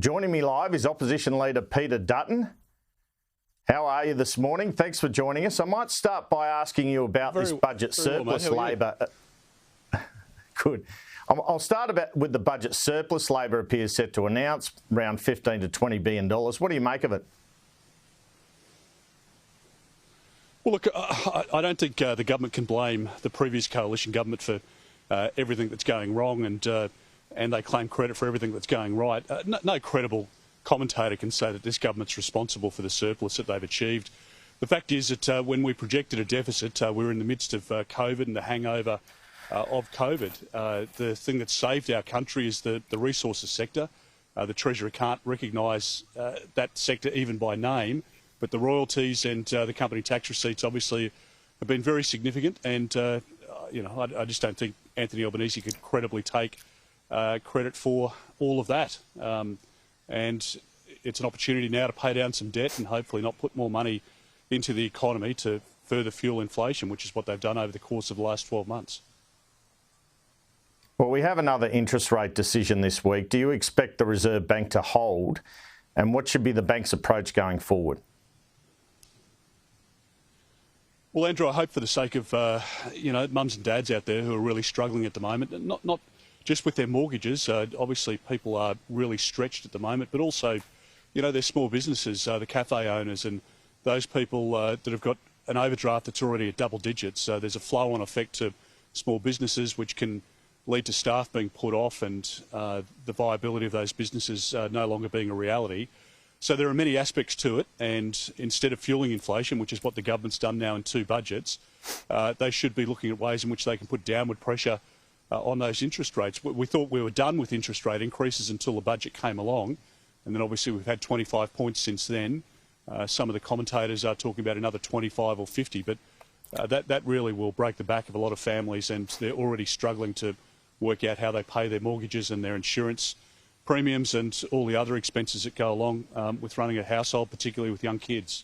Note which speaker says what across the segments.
Speaker 1: Joining me live is Opposition Leader Peter Dutton. How are you this morning? Thanks for joining us. I might start by asking you about this budget surplus, Labor. Good. I'll start with the budget surplus Labor appears set to announce, around $15 to $20 billion. What do you make of it?
Speaker 2: Well, look, I don't think the government can blame the previous coalition government for everything that's going wrong, and they claim credit for everything that's going right. No credible commentator can say that this government's responsible for the surplus that they've achieved. The fact is that when we projected a deficit, we were in the midst of COVID and the hangover of COVID. The thing that saved our country is the resources sector. The Treasurer can't recognise that sector even by name, but the royalties and the company tax receipts obviously have been very significant, and I just don't think Anthony Albanese could credibly take credit for all of that. And it's an opportunity now to pay down some debt and hopefully not put more money into the economy to further fuel inflation, which is what they've done over the course of the last 12 months.
Speaker 1: Well, we have another interest rate decision this week. Do you expect the Reserve Bank to hold? And what should be the bank's approach going forward?
Speaker 2: Well, Andrew, I hope for the sake of, mums and dads out there who are really struggling at the moment, not just with their mortgages. Obviously, people are really stretched at the moment, but also, there's small businesses, the cafe owners and those people that have got an overdraft that's already at double digits. There's a flow-on effect to small businesses, which can lead to staff being put off and the viability of those businesses no longer being a reality. So there are many aspects to it, and instead of fueling inflation, which is what the government's done now in 2 budgets, they should be looking at ways in which they can put downward pressure on those interest rates. We thought we were done with interest rate increases until the budget came along, and then obviously we've had 25 points since then. Some of the commentators are talking about another 25 or 50, but that really will break the back of a lot of families, and they're already struggling to work out how they pay their mortgages and their insurance premiums and all the other expenses that go along with running a household, particularly with young kids.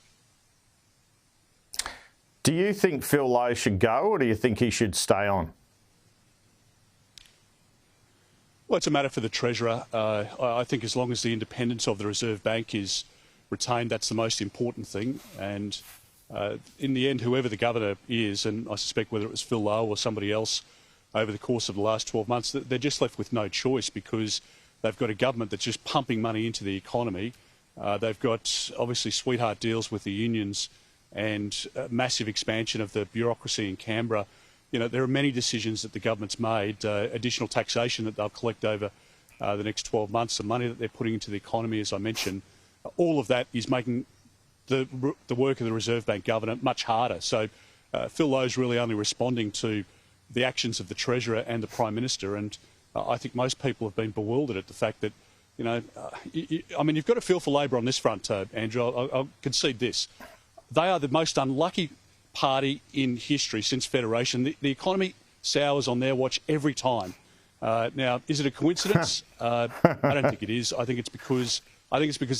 Speaker 1: Do you think Phil Lowe should go, or do you think he should stay on?
Speaker 2: Well, it's a matter for the Treasurer. I think as long as the independence of the Reserve Bank is retained, that's the most important thing. And in the end, whoever the governor is, and I suspect whether it was Phil Lowe or somebody else over the course of the last 12 months, they're just left with no choice, because they've got a government that's just pumping money into the economy. They've got, obviously, sweetheart deals with the unions and massive expansion of the bureaucracy in Canberra. There are many decisions that the government's made, additional taxation that they'll collect over the next 12 months, the money that they're putting into the economy, as I mentioned. All of that is making the work of the Reserve Bank governor much harder. So Phil Lowe's really only responding to the actions of the Treasurer and the Prime Minister, and I think most people have been bewildered at the fact that, you've got to feel for Labor on this front, Andrew. I'll concede this. They are the most unlucky party in history since Federation. The economy sours on their watch every time. Now, is it a coincidence? I don't think it is. I think it's because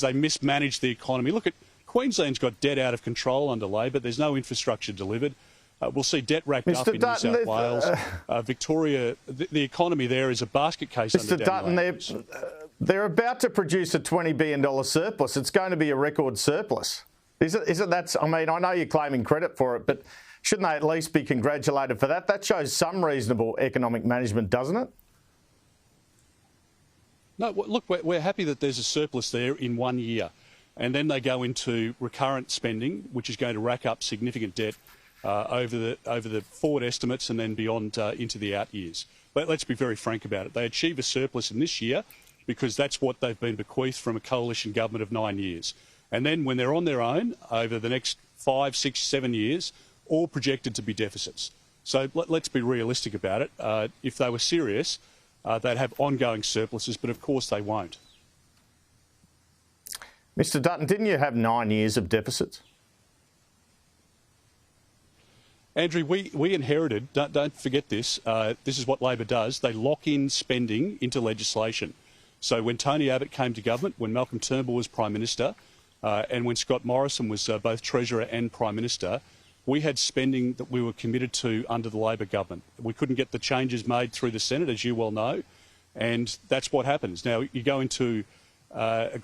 Speaker 2: they mismanaged the economy. Look, Queensland's got debt out of control under Labor. There's no infrastructure delivered. We'll see debt racked up in Dutton, New South Wales. Victoria, the economy there is a basket case.
Speaker 1: Mr. Dutton, they're about to produce a $20 billion surplus. It's going to be a record surplus. Is it that? I mean, I know you're claiming credit for it, but shouldn't they at least be congratulated for that? That shows some reasonable economic management, doesn't it?
Speaker 2: No, look, we're happy that there's a surplus there in 1 year, and then they go into recurrent spending, which is going to rack up significant debt over the forward estimates and then beyond into the out years. But let's be very frank about it. They achieve a surplus in this year because that's what they've been bequeathed from a coalition government of 9 years. And then when they're on their own over the next 5, 6, 7 years, all projected to be deficits. So let's be realistic about it. If they were serious, they'd have ongoing surpluses, but of course they won't.
Speaker 1: Mr. Dutton, didn't you have 9 years of deficits?
Speaker 2: Andrew, we inherited, don't forget this, this is what Labor does, they lock in spending into legislation. So when Tony Abbott came to government, when Malcolm Turnbull was Prime Minister, and when Scott Morrison was both Treasurer and Prime Minister, we had spending that we were committed to under the Labor government. We couldn't get the changes made through the Senate, as you well know, and that's what happens. Now, you go into a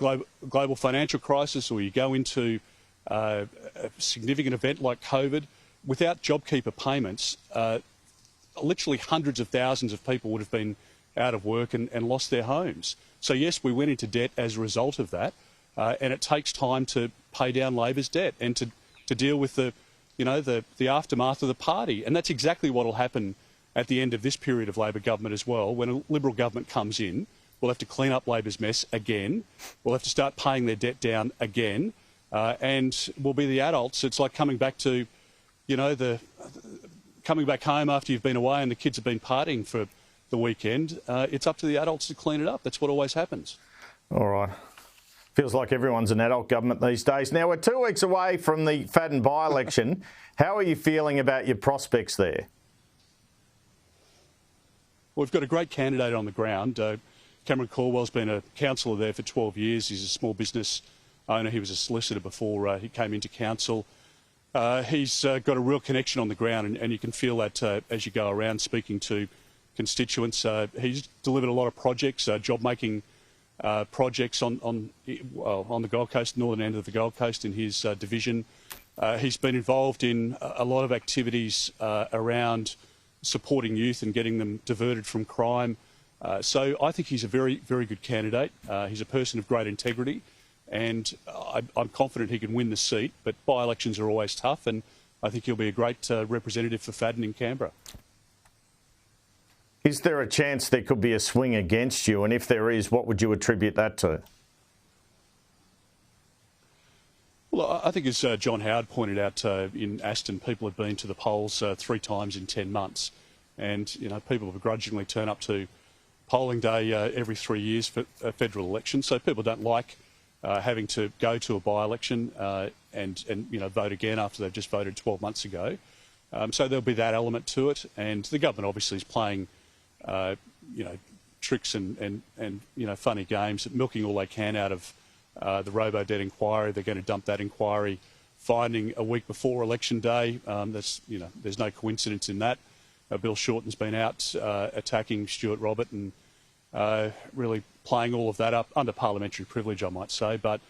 Speaker 2: global financial crisis, or you go into a significant event like COVID, without JobKeeper payments, literally hundreds of thousands of people would have been out of work and lost their homes. So yes, we went into debt as a result of that, and it takes time to pay down Labor's debt and to deal with the aftermath of the party. And that's exactly what will happen at the end of this period of Labor government as well. When a Liberal government comes in, we'll have to clean up Labor's mess again. We'll have to start paying their debt down again, and we'll be the adults. It's like coming back to, coming back home after you've been away and the kids have been partying for the weekend. It's up to the adults to clean it up. That's what always happens.
Speaker 1: All right. Feels like everyone's an adult government these days. Now, we're 2 weeks away from the Fadden by-election. How are you feeling about your prospects there?
Speaker 2: Well, we've got a great candidate on the ground. Cameron Caldwell's been a councillor there for 12 years. He's a small business owner. He was a solicitor before he came into council. He's got a real connection on the ground, and you can feel that as you go around speaking to constituents. He's delivered a lot of projects, job-making projects on the Gold Coast, northern end of the Gold Coast in his division. He's been involved in a lot of activities around supporting youth and getting them diverted from crime. So I think he's a very, very good candidate. He's a person of great integrity, and I'm confident he can win the seat. But by-elections are always tough, and I think he'll be a great representative for Fadden in Canberra.
Speaker 1: Is there a chance there could be a swing against you? And if there is, what would you attribute that to?
Speaker 2: Well, I think as John Howard pointed out in Aston, people have been to the polls 3 times in 10 months. And, people begrudgingly turn up to polling day every 3 years for a federal election. So people don't like having to go to a by-election and vote again after they've just voted 12 months ago. So there'll be that element to it. And the government obviously is playing tricks and funny games, milking all they can out of the robo-debt inquiry. They're going to dump that inquiry finding a week before election day. There's no coincidence in that. Bill Shorten's been out attacking Stuart Robert and really playing all of that up under parliamentary privilege, I might say. But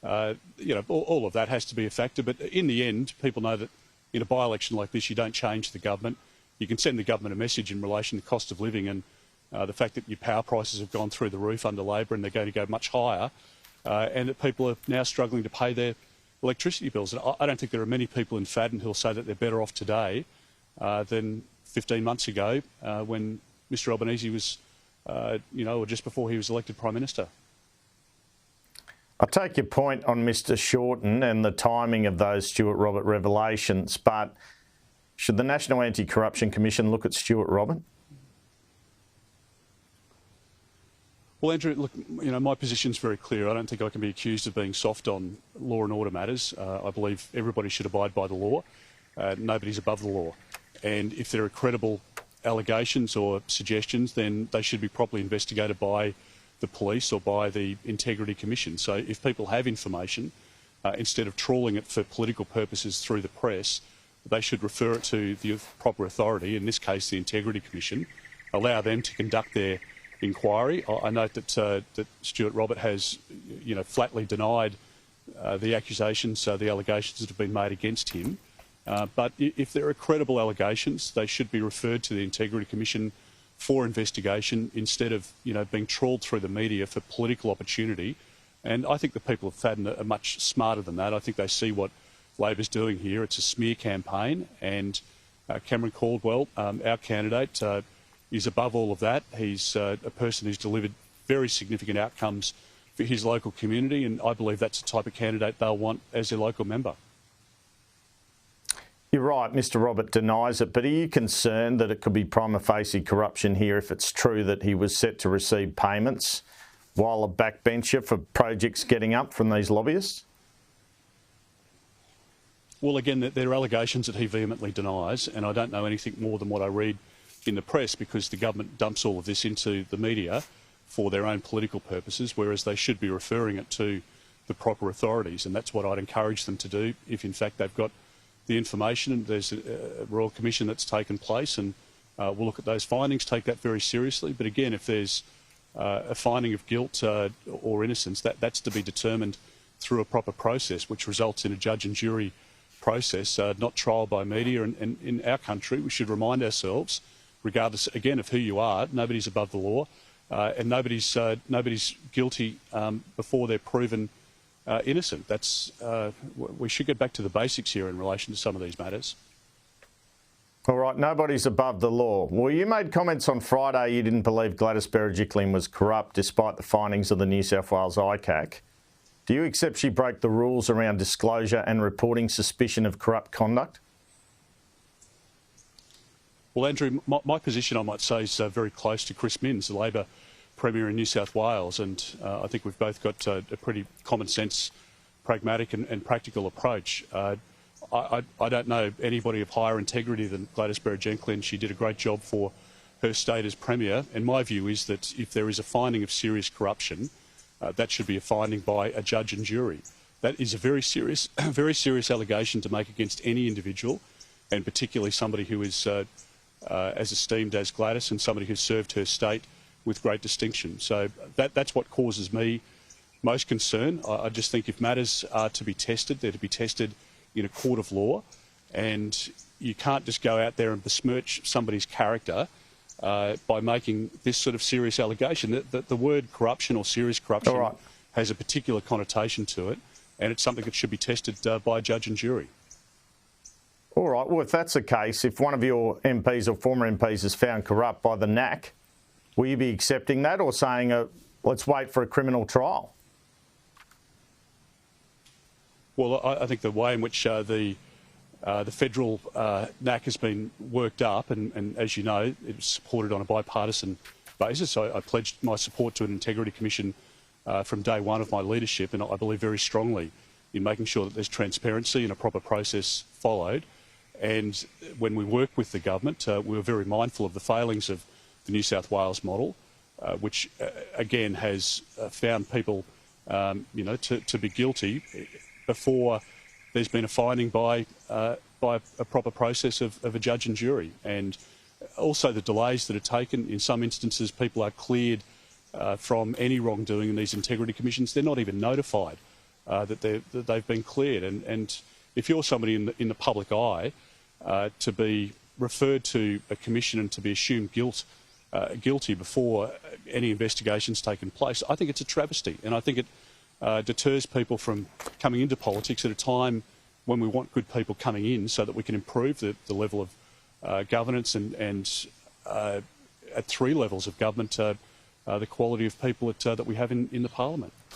Speaker 2: all of that has to be a factor. But in the end, people know that in a by-election like this, you don't change the government. You can send the government a message in relation to cost of living and the fact that your power prices have gone through the roof under Labor and they're going to go much higher, and that people are now struggling to pay their electricity bills. And I don't think there are many people in Fadden who'll say that they're better off today than 15 months ago when Mr Albanese was, or just before he was elected Prime Minister.
Speaker 1: I take your point on Mr Shorten and the timing of those Stuart Robert revelations, but should the National Anti-Corruption Commission look at Stuart Robert?
Speaker 2: Well, Andrew, look, my position's very clear. I don't think I can be accused of being soft on law and order matters. I believe everybody should abide by the law. Nobody's above the law. And if there are credible allegations or suggestions, then they should be properly investigated by the police or by the Integrity Commission. So if people have information, instead of trawling it for political purposes through the press, they should refer it to the proper authority, in this case the Integrity Commission, allow them to conduct their inquiry. I note that Stuart Robert has, flatly denied the accusations, the allegations that have been made against him. But if there are credible allegations, they should be referred to the Integrity Commission for investigation instead of, being trawled through the media for political opportunity. And I think the people of Fadden are much smarter than that. I think they see what Labor's doing here. It's a smear campaign, and Cameron Caldwell, our candidate, is above all of that. He's a person who's delivered very significant outcomes for his local community, and I believe that's the type of candidate they'll want as their local member.
Speaker 1: You're right, Mr Robert denies it, but are you concerned that it could be prima facie corruption here if it's true that he was set to receive payments while a backbencher for projects getting up from these lobbyists?
Speaker 2: Well, again, there are allegations that he vehemently denies, and I don't know anything more than what I read in the press because the government dumps all of this into the media for their own political purposes, whereas they should be referring it to the proper authorities, and that's what I'd encourage them to do if, in fact, they've got the information. And there's a Royal Commission that's taken place, and we'll look at those findings, take that very seriously. But again, if there's a finding of guilt or innocence, that's to be determined through a proper process, which results in a judge and jury process, not trial by media. And in our country, we should remind ourselves, regardless, again, of who you are, nobody's above the law, and nobody's guilty before they're proven innocent. We should get back to the basics here in relation to some of these matters.
Speaker 1: All right, nobody's above the law. Well, you made comments on Friday you didn't believe Gladys Berejiklian was corrupt despite the findings of the New South Wales ICAC. Do you accept she broke the rules around disclosure and reporting suspicion of corrupt conduct?
Speaker 2: Well, Andrew, my position, I might say, is very close to Chris Minns, the Labor Premier in New South Wales, and I think we've both got a pretty common sense, pragmatic and practical approach. I don't know anybody of higher integrity than Gladys Berejiklian. She did a great job for her state as Premier, and my view is that if there is a finding of serious corruption, that should be a finding by a judge and jury. That is a very serious allegation to make against any individual, and particularly somebody who is as esteemed as Gladys and somebody who served her state with great distinction. So that's what causes me most concern. I just think if matters are to be tested, they're to be tested in a court of law, and you can't just go out there and besmirch somebody's character by making this sort of serious allegation. The word corruption or serious corruption has a particular connotation to it, and it's something that should be tested by a judge and jury.
Speaker 1: All right, well, if that's the case, if one of your MPs or former MPs is found corrupt by the NAC, will you be accepting that or saying, let's wait for a criminal trial?
Speaker 2: Well, I think the way in which the federal NAC has been worked up, and as you know, it's supported on a bipartisan basis. I pledged my support to an integrity commission from day one of my leadership, and I believe very strongly in making sure that there's transparency and a proper process followed. And when we work with the government, we were very mindful of the failings of the New South Wales model, which again has found people, to be guilty before there's been a finding by a proper process of a judge and jury. And also the delays that are taken. In some instances, people are cleared from any wrongdoing in these integrity commissions. They're not even notified that they've been cleared. And if you're somebody in the public eye, to be referred to a commission and to be assumed guilty before any investigation's taken place, I think it's a travesty. And I think it deters people from coming into politics at a time when we want good people coming in so that we can improve the level of governance and at three levels of government, the quality of people that we have in the parliament.